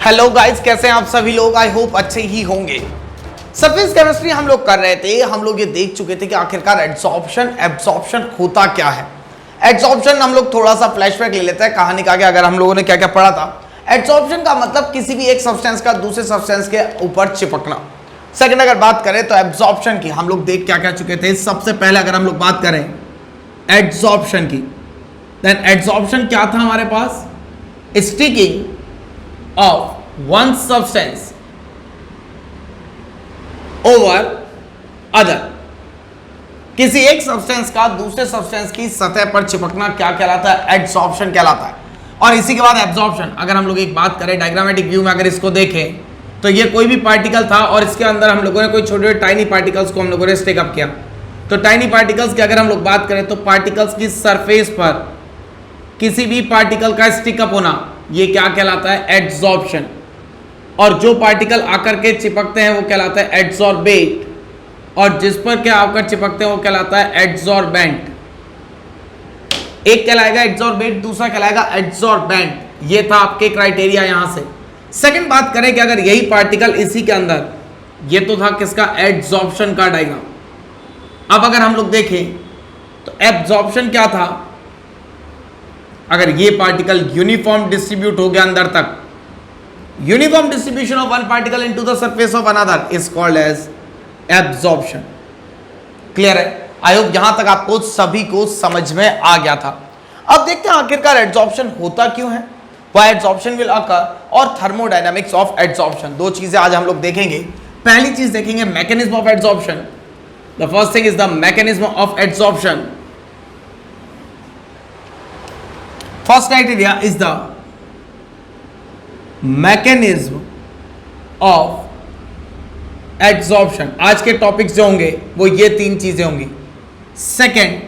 Hello guys, कैसे हैं आप सभी लोग। आई होप अच्छे ही होंगे। सरफेस केमिस्ट्री हम लोग कर रहे थे। हम लोग ये देख चुके थे कि आखिरकार एब्जॉर्प्शन होता क्या है। एब्जॉर्प्शन हम लोग थोड़ा सा फ्लैशबैक ले लेते हैं कहानी का कि अगर हम लोगों ने क्या क्या पढ़ा था। एब्जॉर्प्शन का मतलब किसी भी एक सब्सटेंस का दूसरे सब्सटेंस के ऊपर चिपकना। सेकंड अगर बात करें तो एब्जॉर्प्शन की हम लोग देख क्या क्या चुके थे। सबसे पहले अगर हम लोग बात करें एब्जॉर्प्शन की, देन एब्जॉर्प्शन क्या था हमारे पास, sticking of one substance over other। किसी एक सब्सटेंस का दूसरे सब्सटेंस की सतह पर चिपकना क्या कहलाता है, एब्जॉर्प्शन कहलाता है। और इसी के बाद एब्जॉर्प्शन अगर हम लोग एक बात करें डायग्रामेटिक व्यू में, अगर इसको देखें तो ये कोई भी पार्टिकल था और इसके अंदर हम लोगों ने कोई छोटे छोटे टाइनी पार्टिकल्स को हम लोगों ने स्टिक अप किया। तो टाइनी पार्टिकल्स की अगर हम लोग बात करें तो पार्टिकल्स की सरफेस पर किसी भी पार्टिकल का स्टिक अप होना, ये क्या कहलाता है, एड्सॉर्प्शन। और जो पार्टिकल आकर के चिपकते हैं वो कहलाता है एड्सॉर्बेट, और जिस पर क्या आकर चिपकते हैं वो कहलाता है एड्सॉर्बेंट। एक कहलाएगा एड्सॉर्बेट, दूसरा कहलाएगा एड्सॉर्बेंट। ये था आपके क्राइटेरिया यहां से। सेकंड बात करें कि अगर यही पार्टिकल इसी के अंदर, ये तो था किसका, एड्सॉर्प्शन का डायग्राम। अब अगर हम लोग देखें तो एब्जॉर्प्शन क्या था, अगर ये पार्टिकल यूनिफॉर्म डिस्ट्रीब्यूट हो गया अंदर तक, uniform distribution of one particle into the surface of another is called as absorption. Clear है? आई होप यहां तक आपको सभी को समझ में आ गया था। अब देखते हैं आखिरकार एब्जॉर्प्शन होता क्यों है, व्हाई एब्जॉर्प्शन विल अकर, और थर्मोडायनामिक्स ऑफ एब्जॉर्प्शन। दो चीजें आज हम लोग देखेंगे। पहली चीज देखेंगे mechanism of absorption. The first thing is the mechanism of absorption. First criteria is the mechanism of adsorption। आज के टॉपिक्स जो होंगे वो ये तीन चीजें होंगी। Second,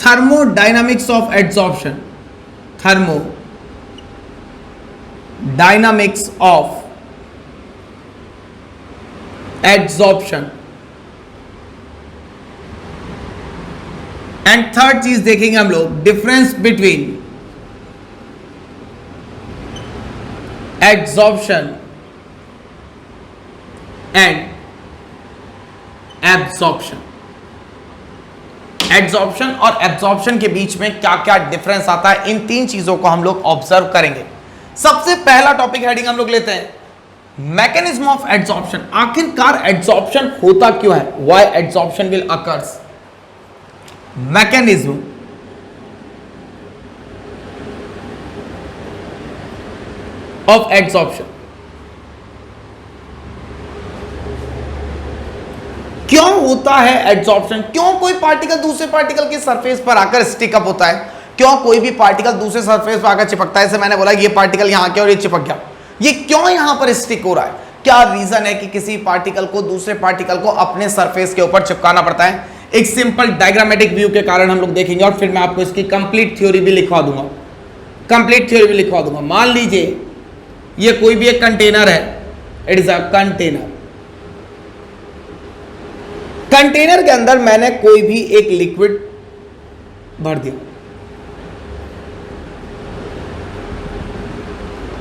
thermodynamics of adsorption. Thermodynamics of adsorption. And third चीज देखेंगे हम लोग, difference between adsorption and absorption. Adsorption और एब्जॉर्प्शन के बीच में क्या क्या डिफरेंस आता है, इन तीन चीजों को हम लोग ऑब्जर्व करेंगे। सबसे पहला टॉपिक हेडिंग हम लोग लेते हैं मैकेनिज्म ऑफ एड्सॉर्प्शन। आखिरकार एड्सॉर्प्शन होता क्यों है, why adsorption will occurs. Mechanism of adsorption. क्यों होता है एड्सॉर्प्शन, क्यों कोई पार्टिकल दूसरे पार्टिकल की सरफेस पर आकर स्टिक अप होता है, क्यों कोई भी पार्टिकल दूसरे सरफेस पर आकर चिपकता है। जैसे मैंने बोला ये पार्टिकल यहां के और ये चिपक गया, ये क्यों यहां पर स्टिक हो रहा है, क्या रीजन है कि किसी पार्टिकल को दूसरे पार्टिकल को अपने सरफेस के ऊपर चिपकाना पड़ता है। एक सिंपल डायग्रामेटिक व्यू के कारण हम लोग देखेंगे और फिर मैं आपको इसकी कंप्लीट थ्योरी भी लिखवा दूंगा। मान लीजिए ये कोई भी एक कंटेनर है, it is a container. Container के अंदर मैंने कोई भी एक लिक्विड भर दिया,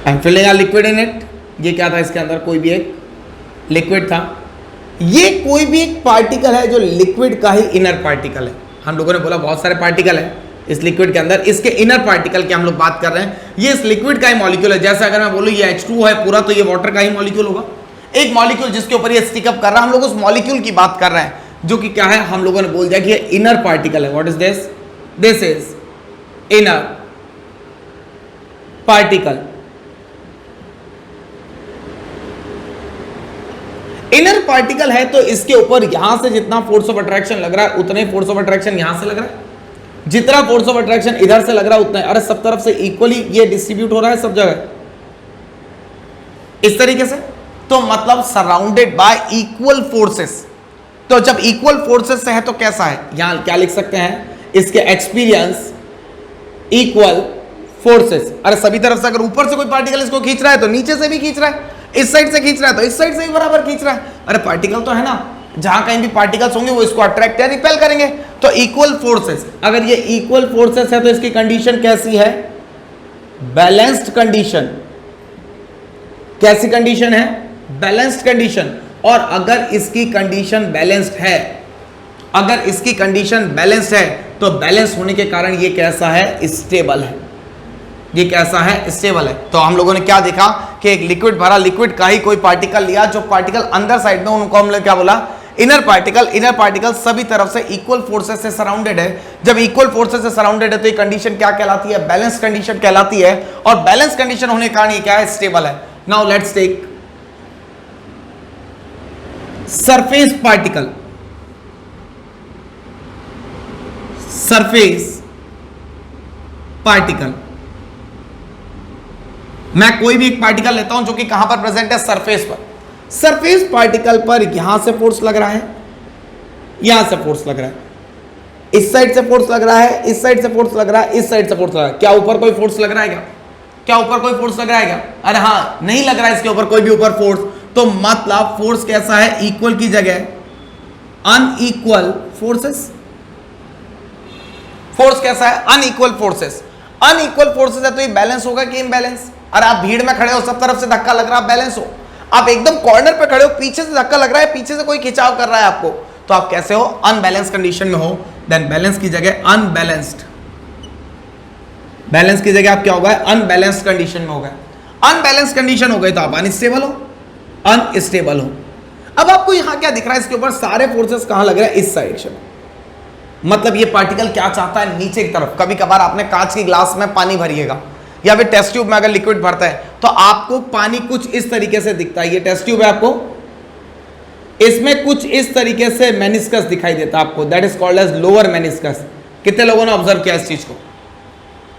I am filling a liquid in it. ये क्या था, इसके अंदर कोई भी एक लिक्विड था। ये कोई भी एक पार्टिकल है जो लिक्विड का ही इनर पार्टिकल है। हम लोगों ने बोला बहुत सारे पार्टिकल है इस लिक्विड के अंदर, इसके इनर पार्टिकल की हम लोग बात कर रहे हैं। ये इस लिक्विड का ही मॉलिक्यूल है। जैसे अगर मैं बोलूं ये H2 है पूरा, तो ये वाटर का ही मॉलिक्यूल होगा। एक मॉलिक्यूल जिसके ऊपर ये स्टिकअप कर रहा है, हम लोग उस मॉलिक्यूल की बात कर रहे हैं जो कि क्या है, हम लोगों ने बोल दिया कि ये इनर पार्टिकल है। What is this, this is inner particle. Inner particle है तो इसके ऊपर यहां से जितना फोर्स ऑफ अट्रैक्शन लग रहा है उतने फोर्स ऑफ अट्रैक्शन यहां से लग रहा है, जितना फोर्स ऑफ अट्रैक्शन इधर से लग रहा है उतना। अरे सब तरफ से इक्वली ये डिस्ट्रीब्यूट हो रहा है सब जगह इस तरीके से, तो मतलब सराउंडेड बाय इक्वल फोर्सेस। तो जब इक्वल फोर्सेस है तो कैसा है, यहां क्या लिख सकते हैं, इसके एक्सपीरियंस इक्वल फोर्सेस। अरे सभी तरफ से अगर ऊपर से कोई पार्टिकल इसको खींच रहा है तो नीचे से भी खींच रहा है, इस साइड से खींच रहा है तो इस साइड से भी बराबर खींच रहा है। अरे पार्टिकल तो है ना, जहां कहीं भी पार्टिकल्स होंगे वो इसको अट्रैक्ट या रिपेल करेंगे। तो इक्वल फोर्सेस, अगर ये इक्वल फोर्सेस है तो इसकी कंडीशन कैसी है, बैलेंस्ड कंडीशन। कैसी कंडीशन है? Balanced condition. और अगर इसकी कंडीशन बैलेंस्ड है, अगर इसकी कंडीशन बैलेंस्ड है तो बैलेंस होने के कारण ये कैसा है? स्टेबल है। ये कैसा है? स्टेबल है। तो हम लोगों ने क्या देखा कि एक लिक्विड भरा, लिक्विड का ही कोई पार्टिकल लिया, जो पार्टिकल अंदर साइड में, उनको हमने क्या बोला? Inner particle. इनर पार्टिकल सभी तरफ से इक्वल फोर्सेस से सराउंडेड है। जब इक्वल फोर्सेस से सराउंडेड है तो ये कंडीशन क्या कहलाती है? बैलेंस कंडीशन कहलाती है। और बैलेंस कंडीशन होने के कारण ये क्या है? स्टेबल है। Now let's take surface particle. Surface particle, मैं कोई भी एक पार्टिकल लेता हूं जो कि कहां पर प्रेजेंट है? सरफेस पर। सरफेस पार्टिकल पर यहां से फोर्स लग रहा है, यहां से फोर्स लग रहा है, इस साइड से फोर्स लग रहा है, इस साइड से फोर्स लग रहा है, इस साइड से फोर्स लग रहा है। क्या ऊपर कोई फोर्स लग रहा है क्या? क्या ऊपर कोई फोर्स लग रहा है क्या? अरे हां, नहीं लग रहा है इसके ऊपर कोई भी ऊपर फोर्स। तो मतलब फोर्स कैसा है? इक्वल की जगह अनइक्वल फोर्सेस। फोर्स कैसा है? Unequal forces. अनइक्वल फोर्सेस है तो ये बैलेंस होगा कि इम्बैलेंस? अरे आप भीड़ में खड़े हो, सब तरफ से धक्का लग रहा है, बैलेंस हो। आप एकदम कॉर्नर पे खड़े हो, पीछे से धक्का लग रहा है, पीछे से कोई खिंचाव कर रहा है आपको, तो आप कैसे हो? अनबैलेंस कंडीशन में हो। देन बैलेंस की जगह अनबैलेंस्ड, बैलेंस की जगह आप क्या हो गए? अनबैलेंस्ड कंडीशन में हो गए। अनबैलेंस कंडीशन हो गई तो आप अनस्टेबल हो, अनस्टेबल हो। अब आपको यहां क्या दिख रहा है? इसके ऊपर सारे फोर्सेस कहां लग रहे हैं? इस साइड से। मतलब ये पार्टिकल क्या चाहता है? नीचे की तरफ। कभी कभार आपने कांच की ग्लास में पानी भरिएगा या फिर टेस्ट ट्यूब में अगर लिक्विड भरता है तो आपको पानी कुछ इस तरीके से दिखता है। ये टेस्ट ट्यूब है, आपको इसमें कुछ इस तरीके से मेनिस्कस दिखाई देता है आपको, that is called as lower meniscus. कितने लोगों ने ऑब्जर्व किया इस चीज को?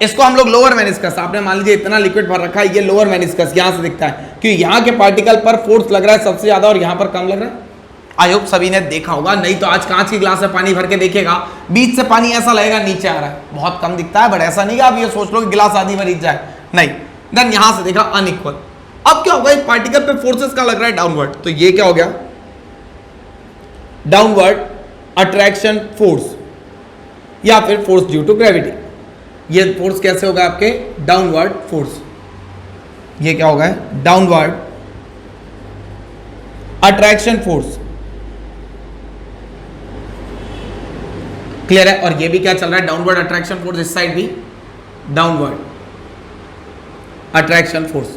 इसको हम लोग लोअर मेनिस्कस, आपने मान लीजिए इतना लिक्विड भर रखा है, ये लोअर मेनिस्कस यहां से दिखता है क्योंकि यहां के पार्टिकल पर फोर्स लग रहा है सबसे ज्यादा और यहां पर कम लग रहा है। आई होप सभी ने देखा होगा, नहीं तो आज कांच की ग्लास में पानी भर के देखिएगा, बीच से पानी ऐसा लगेगा नीचे आ रहा है, बहुत कम दिखता है, बट ऐसा नहीं कि आप ये सोच लो कि गिलास आधी भरी जाए, नहीं। देन यहां से देखा अनइक्वल। अब क्या होगा? पार्टिकल पे फोर्सेस का लग रहा है डाउनवर्ड, तो ये क्या हो गया? डाउनवर्ड अट्रैक्शन फोर्स या फिर फोर्स ड्यू टू ग्रेविटी। ये फोर्स कैसे होगा? आपके डाउनवर्ड फोर्स। ये क्या होगा? Downward attraction force. क्लियर है? और ये भी क्या चल रहा है? डाउनवर्ड अट्रैक्शन फोर्स, इस साइड भी डाउनवर्ड अट्रैक्शन फोर्स।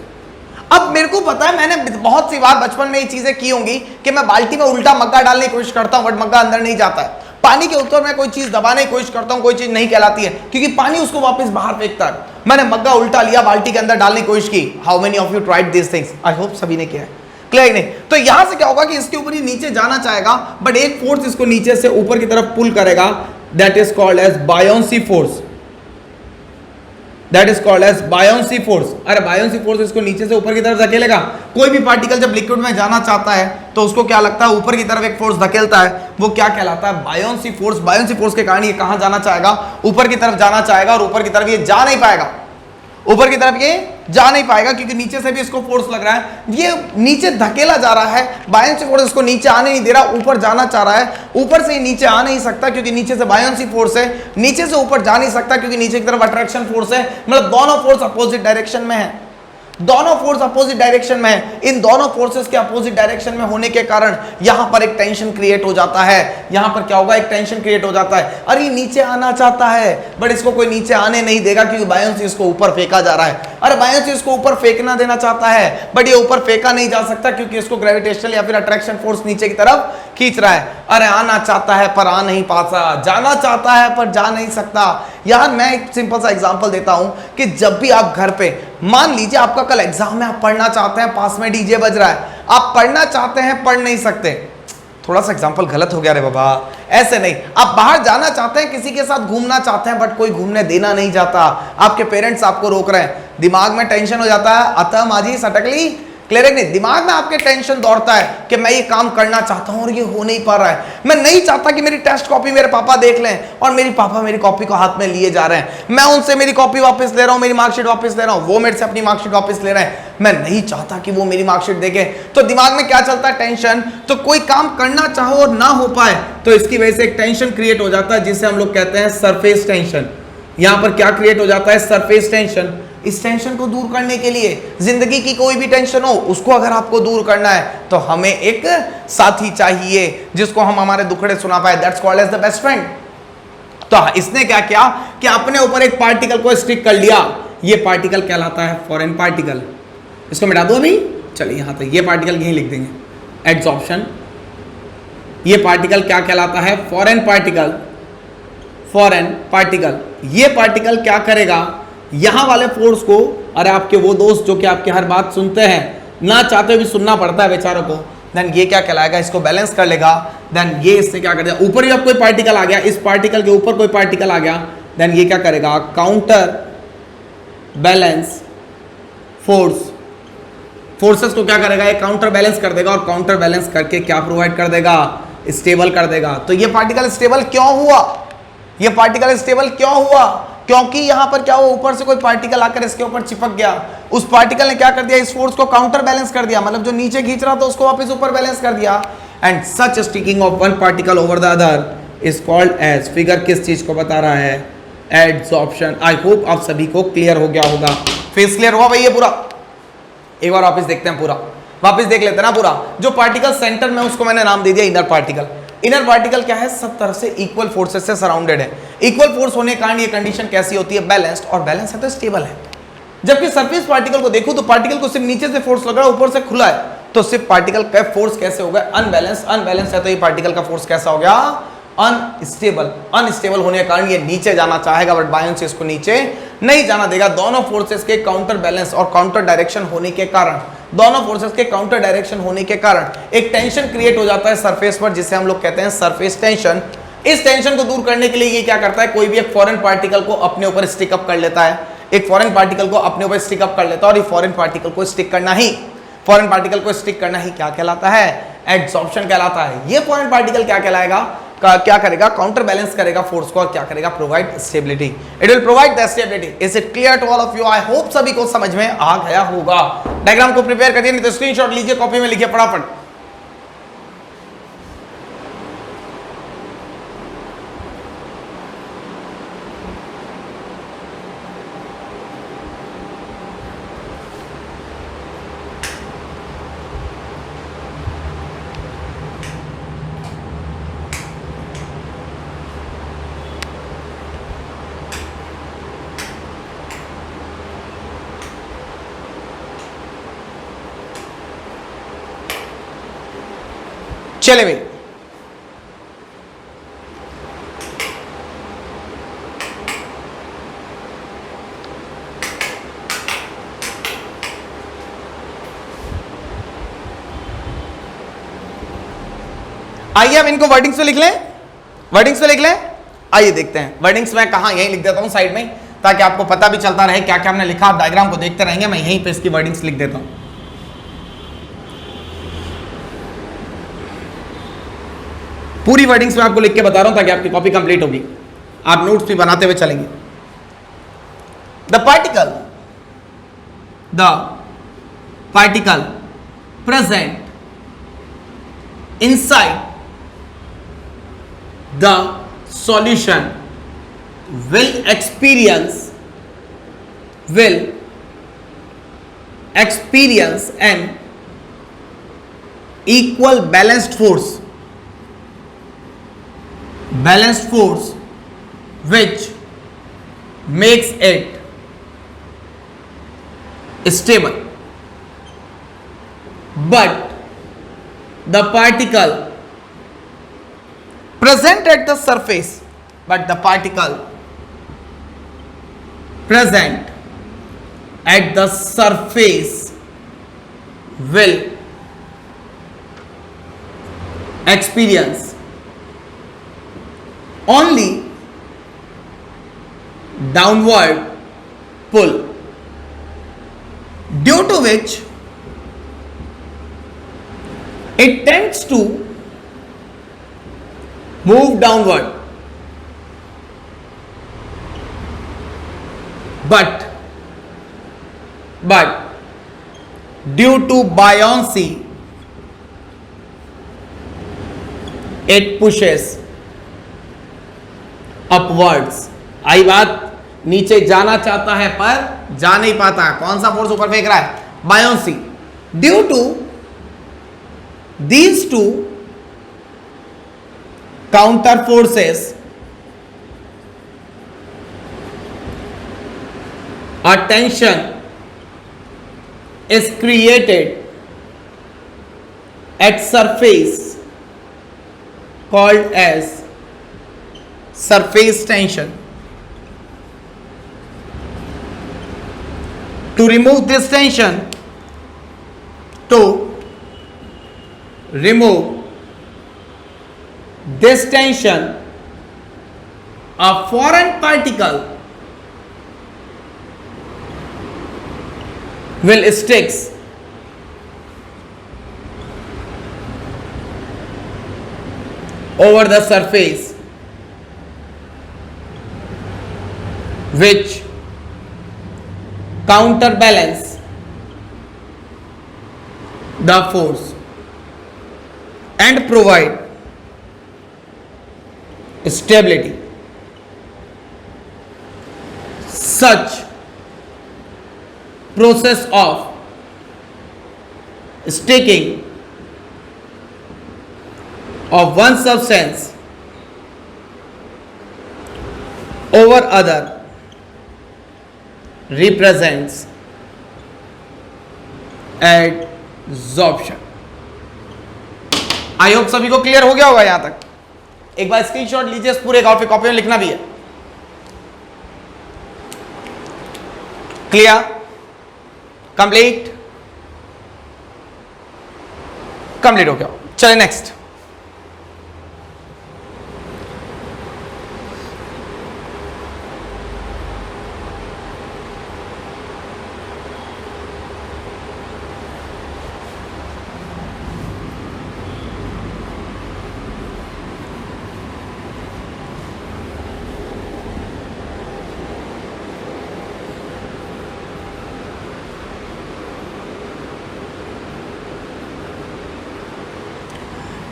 अब मेरे को पता है, मैंने बहुत सी बार बचपन में ये चीजें की होंगी कि मैं बाल्टी में उल्टा मग्गा डालने की कोशिश करता हूं बट मग्गा अंदर नहीं जाता है। पानी के ऊपर मैं कोई चीज दबाने की कोशिश करता हूं, कोई चीज नहीं कहलाती है क्योंकि पानी उसको वापस बाहर फेंकता है। मैंने मग्गा उल्टा लिया, बाल्टी के अंदर डालने की कोशिश की। How many of you tried this things? I hope सभी ने किया है। क्लियर नहीं? तो यहां से क्या होगा कि इसके ऊपर ही नीचे जाना चाहेगा बट एक फोर्स इसको नीचे से ऊपर की तरफ पुल करेगा, that is called as buoyancy force. That is called as buoyancy force. अरे बायोंसी फोर्स इसको नीचे से ऊपर की तरफ धकेलेगा। कोई भी पार्टिकल जब लिक्विड में जाना चाहता है तो उसको क्या लगता है? ऊपर की तरफ एक फोर्स धकेलता है, वो क्या कहलाता है? Buoyancy force. बायोंसी फोर्स के कारण ये कहां जाना चाहेगा? ऊपर की तरफ जाना चाहेगा और ऊपर की तरफ ये जा नहीं पाएगा, ऊपर की तरफ ये जा नहीं पाएगा क्योंकि नीचे से भी इसको फोर्स लग रहा है, ये नीचे धकेला जा रहा है। बायोंसी फोर्स इसको नीचे आने नहीं दे रहा, ऊपर जाना चाह रहा है। ऊपर से नीचे आ नहीं सकता क्योंकि नीचे से बायोंसी फोर्स है, नीचे से ऊपर जा नहीं सकता क्योंकि नीचे की तरफ अट्रैक्शन फोर्स है। मतलब दोनों फोर्स अपोजिट डायरेक्शन में है, दोनों फोर्स अपोजिट डायरेक्शन में है। इन दोनों फोर्सेस के अपोजिट डायरेक्शन में होने के कारण यहां पर एक टेंशन क्रिएट हो जाता है। यहां पर क्या होगा? एक टेंशन क्रिएट हो जाता है। अरे ये नीचे आना चाहता है बट इसको कोई नीचे आने नहीं देगा क्योंकि बायोंसी इसको ऊपर फेंका जा रहा है। अरे बायोंसी इसको ऊपर फेंकना देना चाहता है बट ये ऊपर फेंका नहीं जा सकता क्योंकि इसको ग्रेविटेशनल या फिर अट्रैक्शन फोर्स नीचे की तरफ खींच रहा है। अरे आना चाहता है पर आ नहीं पाता, जाना चाहता है पर जा नहीं सकता। यार मैं एक सिंपल सा एग्जांपल देता हूं कि जब भी आप घर पे, मान लीजिए आपका कल एग्जाम है, आप पढ़ना चाहते हैं, पास में डीजे बज रहा है, आप पढ़ना चाहते हैं, पढ़ नहीं सकते। थोड़ा सा एग्जांपल गलत हो गया रे बाबा, ऐसे नहीं। आप बाहर जाना चाहते हैं, किसी के साथ घूमना चाहते हैं बट कोई घूमने देना नहीं चाहता, आपके पेरेंट्स आपको रोक रहे हैं, दिमाग में टेंशन हो जाता है, अतः माझी सटकली। क्लियर है नहीं? दिमाग में आपके टेंशन दौड़ता है कि मैं ये काम करना चाहता हूं और ये हो नहीं पा रहा है। मैं नहीं चाहता कि मेरी टेस्ट कॉपी मेरे पापा देख लें और मेरी पापा मेरी कॉपी को हाथ में लिए जा रहे हैं। मैं उनसे मेरी कॉपी वापस ले रहा हूं, मेरी मार्कशीट वापस ले रहा हूं, वो मेरे से अपनी मार्कशीट वापस ले रहे हैं। मैं नहीं चाहता कि वो मेरी मार्कशीट देखे। तो दिमाग में क्या चलता है? टेंशन। तो कोई काम करना चाहो और ना हो पाए तो इसकी वजह से एक टेंशन क्रिएट हो जाता है जिसे हम लोग कहते हैं सरफेस टेंशन। यहां पर क्या क्रिएट हो जाता है? Surface tension. इस टेंशन को दूर करने के लिए, जिंदगी की कोई भी टेंशन हो उसको अगर आपको दूर करना है तो हमें एक साथी चाहिए जिसको हम हमारे दुखड़े सुना पाए, that's called as the best friend. तो इसने क्या किया कि अपने ऊपर एक पार्टिकल को स्टिक कर लिया, ये पार्टिकल कहलाता है फॉरेन पार्टिकल। इसको मिटा दो अभी, चलिए यहां तक, ये पार्टिकल यहीं लिख देंगे, एड्सॉर्प्शन। ये पार्टिकल क्या कहलाता है? Foreign particle. फॉरेन पार्टिकल, ये पार्टिकल क्या करेगा, यहां वाले फोर्स को, अरे आपके वो दोस्त जो कि आपकी हर बात सुनते हैं, ना चाहते हुए भी सुनना पड़ता है बेचारों को, देन ये क्या कहलाएगा, इसको बैलेंस कर लेगा। देन ये इससे क्या कर देगा, ऊपर ही अब कोई पार्टिकल आ गया, इस पार्टिकल के ऊपर कोई पार्टिकल आ गया, देन ये क्या करेगा, काउंटर बैलेंस फोर्स, फोर्सेस को क्या करेगा, ये काउंटर बैलेंस कर देगा, और काउंटर बैलेंस करके क्या प्रोवाइड कर देगा, स्टेबल कर देगा। तो ये पार्टिकल स्टेबल क्यों हुआ, ये पार्टिकल स्टेबल क्यों हुआ, क्योंकि यहां पर क्या हुआ, ऊपर से कोई पार्टिकल आकर इसके ऊपर चिपक गया, उस पार्टिकल ने क्या कर दिया, इस फोर्स को काउंटर बैलेंस कर दिया, मतलब जो नीचे खींच रहा था उसको वापस ऊपर बैलेंस कर दिया। And such sticking of one particle over the other is called as, figure किस चीज को बता रहा है, एड्सॉर्प्शन। आई होप आप सभी को क्लियर हो गया होगा, फेस क्लियर हुआ भाई ये पूरा। एक बार वापस देखते हैं, पूरा वापस देख लेते हैं ना पूरा। जो पार्टिकल सेंटर में उसको मैंने नाम दे दिया इनर पार्टिकल। इनर पार्टिकल क्या है, सब तरफ से इक्वल फोर्सेस से सराउंडेड है। इक्वल फोर्स होने के कारण ये कंडीशन कैसी होती है, बैलेंस्ड, और बैलेंस है तो स्टेबल है। जबकि सरफेस पार्टिकल को देखो तो पार्टिकल को सिर्फ नीचे से फोर्स लग रहा है, ऊपर से खुला है, तो सिर्फ पार्टिकल का फोर्स कैसे हो गया, अनबैलेंस। अनबैलेंस है तो ये पार्टिकल का फोर्स कैसा हो गया, अनस्टेबल। अनस्टेबल होने के कारण ये नीचे जाना चाहेगा बट बायोंसी इसको नीचे नहीं जाना देगा। दोनों फोर्सेस के काउंटर बैलेंस और काउंटर डायरेक्शन होने के कारण, दोनों फोर्सेस के काउंटर डायरेक्शन होने के कारण एक टेंशन क्रिएट हो जाता है सरफेस पर, जिसे हम लोग कहते हैं सरफेस टेंशन। इस टेंशन को दूर करने के लिए ये क्या करता है, कोई भी एक फॉरेन पार्टिकल को अपने ऊपर स्टिक अप कर लेता है, एक फॉरेन पार्टिकल को अपने ऊपर स्टिक अप कर लेता है, और ये फॉरेन पार्टिकल को स्टिक करना ही, फॉरेन पार्टिकल को स्टिक करना ही क्या कहलाता है, एड्सॉर्प्शन कहलाता है। ये फॉरेन पार्टिकल क्या कहलाएगा, क्या करेगा, काउंटर बैलेंस करेगा फोर्स को, और क्या करेगा, provide stability. It will provide the stability. Is it clear to all of you? I hope सभी को समझ में आ गया होगा। डायग्राम को प्रिपेयर करिए, नहीं तो स्क्रीनशॉट लीजिए, कॉपी में लिखिए फटाफट। चले भाई, आइए अब इनको वर्डिंग्स में लिख लें, वर्डिंग्स में लिख लें। आइए देखते हैं वर्डिंग्स में कहां, यहीं लिख देता हूं साइड में, ताकि आपको पता भी चलता रहे क्या क्या हमने लिखा। आप डायग्राम को देखते रहेंगे, मैं यहीं पे इसकी वर्डिंग्स लिख देता हूं। पूरी वर्डिंग्स में आपको लिख के बता रहा हूं ताकि आपकी कॉपी कंप्लीट होगी, आप नोट्स भी बनाते हुए चलेंगे। The particle present inside the solution will experience an equal balanced force which makes it stable, but the particle present at the surface will experience only downward pull, due to which it tends to move downward, but due to buoyancy it pushes upwards। आई बात, नीचे जाना चाहता है पर जा नहीं पाता। कौन सा फोर्स ऊपर फेंक रहा है? Buoyancy. Due to these two counter forces a tension is created at surface called as surface tension. To remove this tension, a foreign particle will sticks over the surface which counterbalance the force and provide stability. Such process of sticking of one substance over other represents adsorption. I hope सभी को clear हो गया होगा यहां तक। एक बार screenshot लीजिए इस पूरे कॉपी में लिखना भी है। क्लियर? कंप्लीट हो गया। चलिए नेक्स्ट।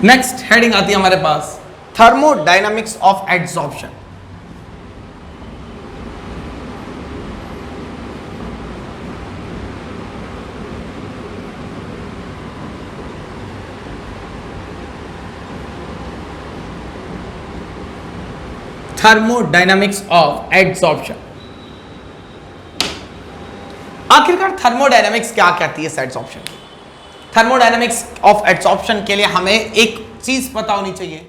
नेक्स्ट हेडिंग आती है हमारे पास thermodynamics of adsorption. Thermodynamics of adsorption. आखिरकार थर्मोडायनामिक्स क्या कहती है एडसॉर्प्शन की? थर्मोडायनामिक्स ऑफ एडसॉर्प्शन के लिए हमें एक चीज पता होनी चाहिए